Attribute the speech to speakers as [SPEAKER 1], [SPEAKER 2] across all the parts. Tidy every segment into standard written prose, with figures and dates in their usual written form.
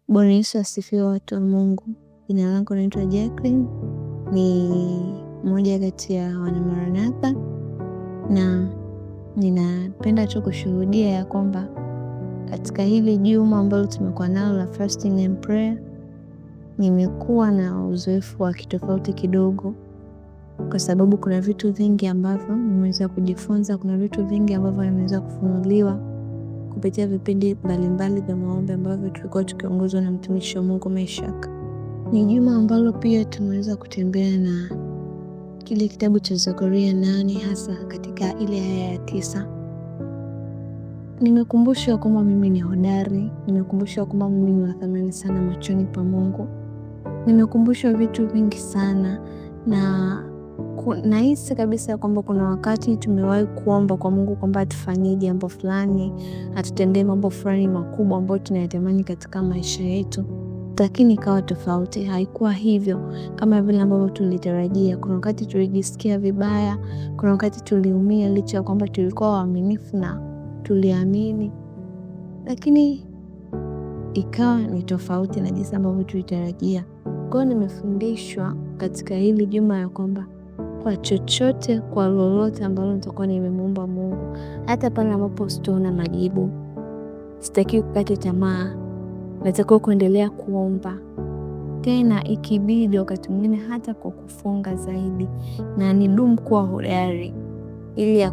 [SPEAKER 1] Bwana Yesu asifiwe, watu wa Mungu. Jina langu naitwa Jacqueline, ni mmoja kati ya wanamaranatha, na ninapenda tu kushuhudia ya kwamba katika hili juma ambalo tumekuwa nalo la fasting and prayer, nimekuwa na uzoefu wa kitofauti kidogo, kwa sababu kuna vitu vingi ambavyo nimeweza kujifunza, kuna vitu vingi ambavyo nimeweza kufunuliwa kupitia vipindi mbalimbali vya maombi ambavyo tulikuwa tukiongozwa na mtumishi wa Mungu Meshak. Ni juma ambalo pia tumeweza kutembea na kile kitabu cha Zakaria 8, hasa katika ile aya ya 9. Nimekumbushwa kwamba mimi ni hodari, nimekumbushwa kwamba mimi ni wa thamani sana machoni pa Mungu. Nimekumbushwa vitu vingi sana, na nahisi kabisa kwamba kuna wakati tumewahi kuomba kwa Mungu kwamba atufanyie jambo fulani, atutendee mambo fulani makubwa ambayo tunayatamani katika maisha yetu, lakini ikawa tofauti. Haikuwa hivyo kama vile ambavyo tulitarajia. Kuna wakati tulijisikia vibaya, kuna wakati tuliumia licha ya kwamba tulikuwa waaminifu na tuliamini, lakini ikawa ni tofauti na jinsi ambavyo tulitarajia. Kwa hiyo nimefundishwa katika hili juma ya kwamba kwa chochote, kwa lolote ambalo nitakuwa nimemuomba Mungu, hata pale ambapo sitaona majibu, sitaki kukata tamaa, natakiwa kuendelea kuomba. Tena ikibidi wakati mwingine hata kwa kufunga zaidi, na nidumu kuwa hodari ili ya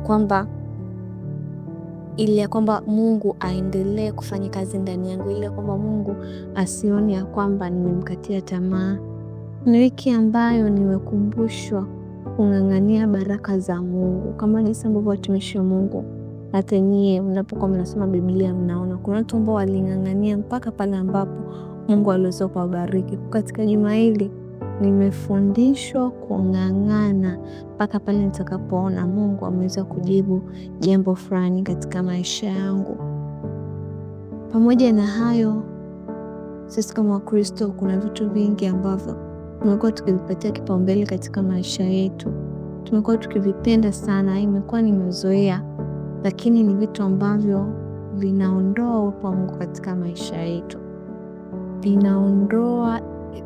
[SPEAKER 1] kwamba Mungu aendelee kufanya kazi ndani yangu, ili ya kwamba Mungu asione ya kwamba nimemkatia tamaa. Ni wiki ambayo nimekumbushwa kung'ang'ania baraka za Mungu, kama jinsi ambavyo watumishi wa Mungu, hata nyie mnapokuwa mnasoma Biblia mnaona kuna watu ambao waling'ang'ania mpaka pale ambapo Mungu aliweza kuwabariki. Katika juma hili nimefundishwa kung'ang'ana mpaka pale nitakapoona Mungu ameweza kujibu jambo fulani katika maisha yangu. Pamoja na hayo, sisi kama Wakristo kuna vitu vingi ambavyo tumekuwa tukivipatia kipaumbele katika maisha yetu. Tumekuwa tukivipenda sana, imekuwa ni mazoea, lakini ni vitu ambavyo vinaondoa uwepo wa Mungu katika maisha yetu. Vinaondoa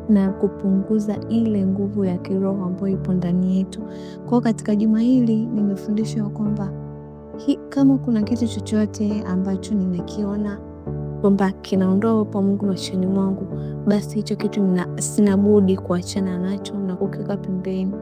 [SPEAKER 1] na kupunguza ile nguvu ya kiroho ambayo ipo ndani yetu. Kwa katika juma hili nimefundishwa kwamba kama kuna kitu chochote ambacho ninakiona kwamba kinaondoa uwepo wa Mungu maishani mwangu, basi hicho kitu sina budi kuachana nacho na kukiweka pembeni.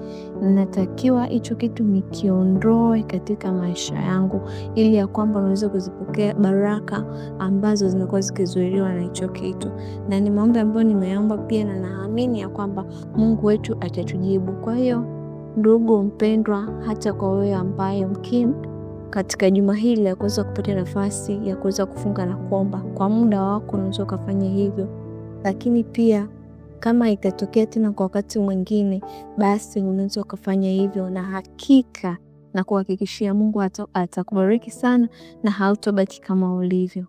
[SPEAKER 1] Natakiwa hicho kitu nikiondoe katika maisha yangu, ili ya kwamba naweza kuzipokea baraka ambazo zinakuwa zikizuiliwa na hicho kitu. Na ni maombi ambayo nimeomba pia, na naamini ya kwamba Mungu wetu atatujibu. Kwa hiyo ndugu mpendwa, hata kwa wewe ambaye mkini katika juma hili ya kuweza kupata nafasi ya kuweza kufunga na kuomba kwa muda wako, unaweza kufanya hivyo. Lakini pia kama itatokea tena kwa wakati mwingine, basi unaweza kufanya hivyo, na hakika na kuhakikishia Mungu atakubariki sana na hautobaki kama ulivyo.